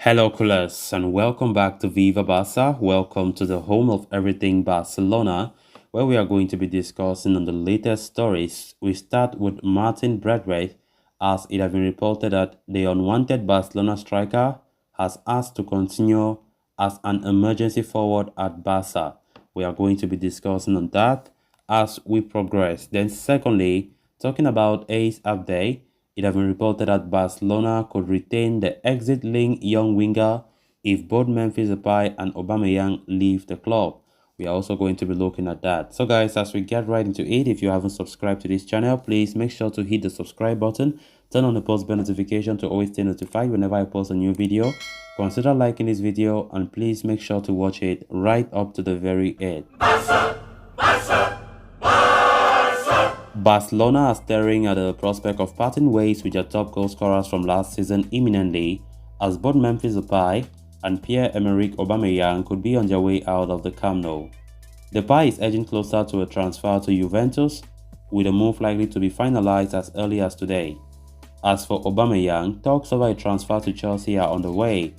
Hello, coolers, and welcome back to Viva Barca. Welcome to the home of everything Barcelona, where we are going to be discussing on the latest stories. We start with Martin Braithwaite, as it has been reported that the unwanted Barcelona striker has asked to continue as an emergency forward at Barca. We are going to be discussing on that as we progress. Then, secondly, talking about Ace Abday. It has been reported that Barcelona could retain the exit-linked young winger if both Memphis Depay and Aubameyang leave the club. We are also going to be looking at that. So guys, as we get right into it, if you haven't subscribed to this channel, please make sure to hit the subscribe button, turn on the post bell notification to always stay notified whenever I post a new video. Consider liking this video and please make sure to watch it right up to the very end. Barcelona are staring at the prospect of parting ways with their top goal scorers from last season imminently, as both Memphis Depay and Pierre-Emerick Aubameyang could be on their way out of the Camp Nou. Depay is edging closer to a transfer to Juventus, with a move likely to be finalized as early as today. As for Aubameyang, talks over a transfer to Chelsea are on the way,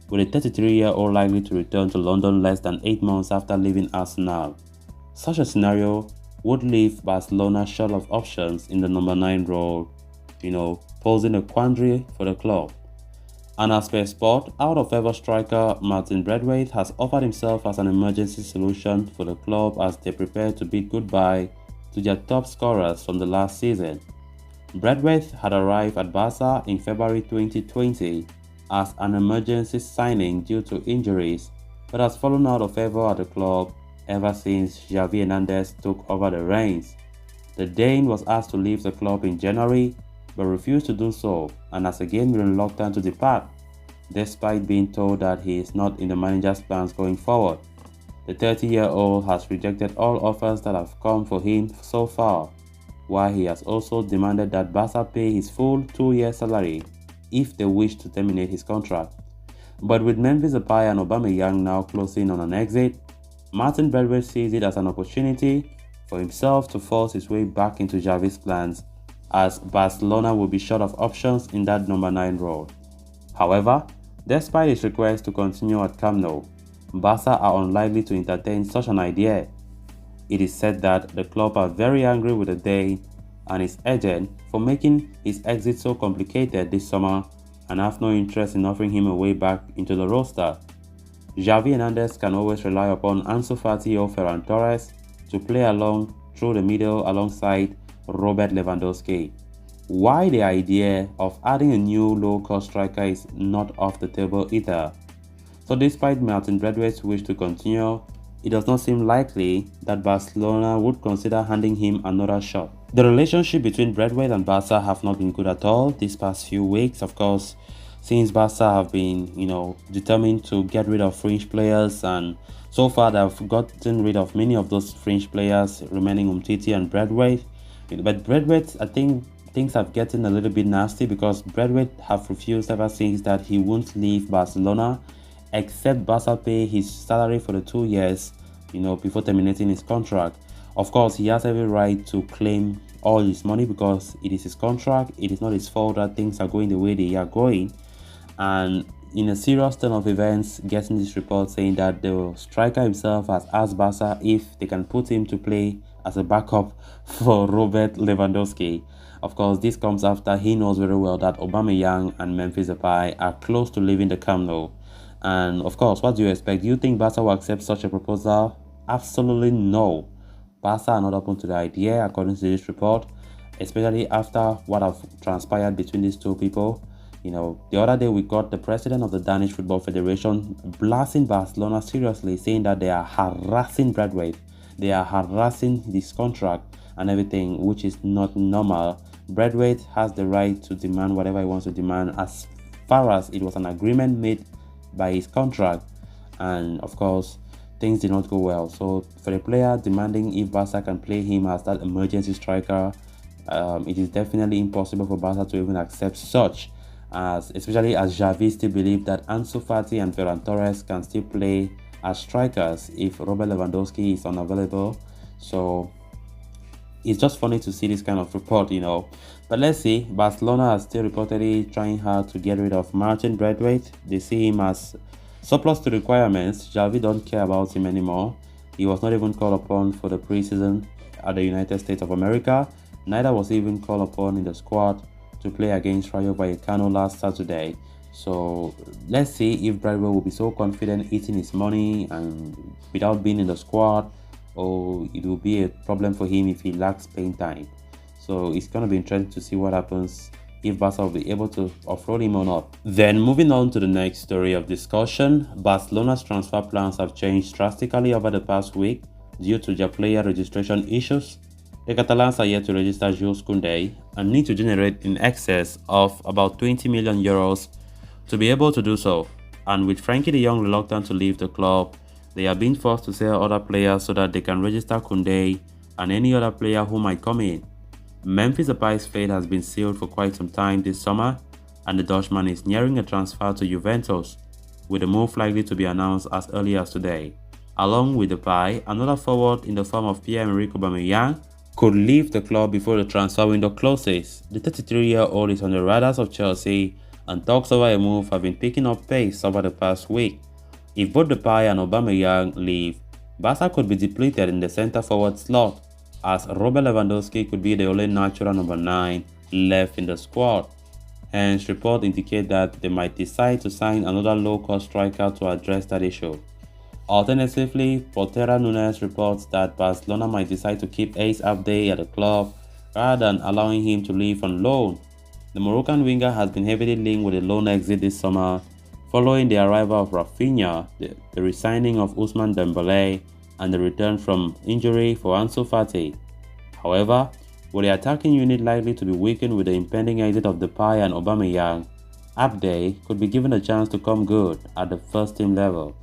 with a 33-year-old likely to return to London less than 8 months after leaving Arsenal. Such a scenario would leave Barcelona short of options in the number 9 role, posing a quandary for the club. And as per Sport, out-of-favour striker Martin Braithwaite has offered himself as an emergency solution for the club as they prepare to bid goodbye to their top scorers from the last season. Braithwaite had arrived at Barca in February 2020 as an emergency signing due to injuries, but has fallen out of favour at the club ever since Xavi Hernandez took over the reins. The Dane was asked to leave the club in January but refused to do so and has again been reluctant to depart, despite being told that he is not in the manager's plans going forward. The 30-year-old has rejected all offers that have come for him so far, while he has also demanded that Barca pay his full 2-year salary if they wish to terminate his contract. But with Memphis Depay and Aubameyang now closing on an exit, Martin Braithwaite sees it as an opportunity for himself to force his way back into Xavi's plans, as Barcelona will be short of options in that number 9 role. However, despite his request to continue at Camp Nou, Barca are unlikely to entertain such an idea. It is said that the club are very angry with the Dane and his agent for making his exit so complicated this summer and have no interest in offering him a way back into the roster. Xavi Hernandez can always rely upon Ansu Fati or Ferran Torres to play along through the middle alongside Robert Lewandowski. Why the idea of adding a new low-cost striker is not off the table either. So despite Martin Braithwaite's wish to continue, it does not seem likely that Barcelona would consider handing him another shot. The relationship between Braithwaite and Barca have not been good at all these past few weeks, of course, since Barca have been, determined to get rid of fringe players, and so far they've gotten rid of many of those fringe players, remaining Umtiti and Braithwaite. But Braithwaite, I think things have gotten a little bit nasty because Braithwaite have refused ever since that he won't leave Barcelona, except Barca pay his salary for the 2 years, before terminating his contract. Of course, he has every right to claim all his money because it is his contract. It is not his fault that things are going the way they are going. And in a serious turn of events, getting this report saying that the striker himself has asked Barca if they can put him to play as a backup for Robert Lewandowski. Of course, this comes after he knows very well that Aubameyang and Memphis Depay are close to leaving the Camp Nou. And of course, what do you expect? Do you think Barca will accept such a proposal? Absolutely no. Barca are not open to the idea, according to this report, especially after what have transpired between these two people. The other day we got the president of the Danish Football Federation blasting Barcelona seriously, saying that they are harassing Braithwaite. They are harassing this contract and everything, which is not normal. Braithwaite has the right to demand whatever he wants to demand as far as it was an agreement made by his contract. And of course, things did not go well. So for the player demanding if Barca can play him as that emergency striker, it is definitely impossible for Barca to even accept such, especially as Xavi still believes that Ansu Fati and Ferran Torres can still play as strikers if Robert Lewandowski is unavailable. So it's just funny to see this kind of report. But let's see. Barcelona are still reportedly trying hard to get rid of Martin Braithwaite. They see him as surplus to requirements. Xavi don't care about him anymore. He was not even called upon for the preseason at the United States of America. Neither was he even called upon in the squad to play against Rayo Vallecano last Saturday. So let's see if Braithwaite will be so confident eating his money and without being in the squad, or it will be a problem for him if he lacks playing time. So it's going to be interesting to see what happens if Barca will be able to offload him or not. Then moving on to the next story of discussion, Barcelona's transfer plans have changed drastically over the past week due to their player registration issues. The Catalans are yet to register Jules Koundé and need to generate in excess of about 20 million euros to be able to do so. And with Frankie de Jong reluctant to leave the club, they are being forced to sell other players so that they can register Koundé and any other player who might come in. Memphis Depay's fate has been sealed for quite some time this summer, and the Dutchman is nearing a transfer to Juventus, with the move likely to be announced as early as today. Along with Depay, another forward in the form of Pierre-Emerick Aubameyang could leave the club before the transfer window closes. The 33-year-old is on the radars of Chelsea, and talks over a move have been picking up pace over the past week. If both Depay and Aubameyang leave, Barca could be depleted in the centre-forward slot, as Robert Lewandowski could be the only natural number 9 left in the squad. Hence, reports indicate that they might decide to sign another low-cost striker to address that issue. Alternatively, Portera Nunes reports that Barcelona might decide to keep Ace Abde at the club rather than allowing him to leave on loan. The Moroccan winger has been heavily linked with a loan exit this summer, following the arrival of Rafinha, the re-signing of Ousmane Dembélé, and the return from injury for Ansu Fati. However, with the attacking unit likely to be weakened with the impending exit of Depay and Aubameyang, Abde could be given a chance to come good at the first team level.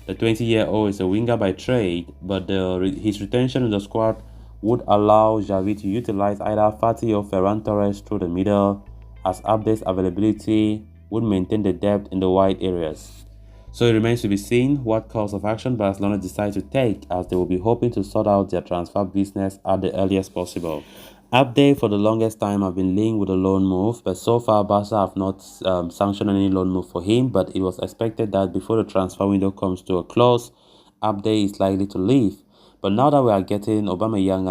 The 20-year-old is a winger by trade, but his retention in the squad would allow Xavi to utilize either Fati or Ferran Torres through the middle, as Abde's availability would maintain the depth in the wide areas. So it remains to be seen what course of action Barcelona decide to take, as they will be hoping to sort out their transfer business at the earliest possible. Abde for the longest time have been linked with a loan move, but so far Barca have not sanctioned any loan move for him, but it was expected that before the transfer window comes to a close, Abde is likely to leave. But now that we are getting Aubameyang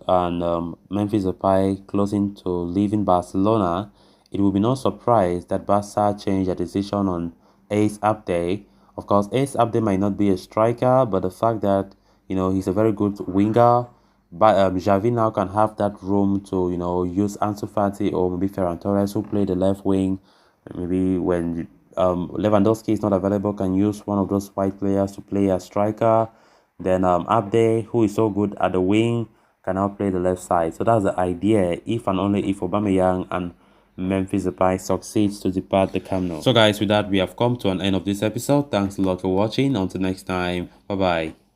and Memphis Depay closing to leaving Barcelona, it will be no surprise that Barca changed their decision on Ace Abde. Of course, Ace Abde might not be a striker, but the fact that he's a very good winger, but Xavi now can have that room to use Ansu Fati or maybe Ferran Torres, who play the left wing. Maybe when Lewandowski is not available, can use one of those white players to play as striker. Then Abde, who is so good at the wing, can now play the left side. So that's the idea, if and only if Aubameyang and Memphis Depay succeeds to depart the Camp Nou. So guys, with that, we have come to an end of this episode. Thanks a lot for watching. Until next time, bye bye.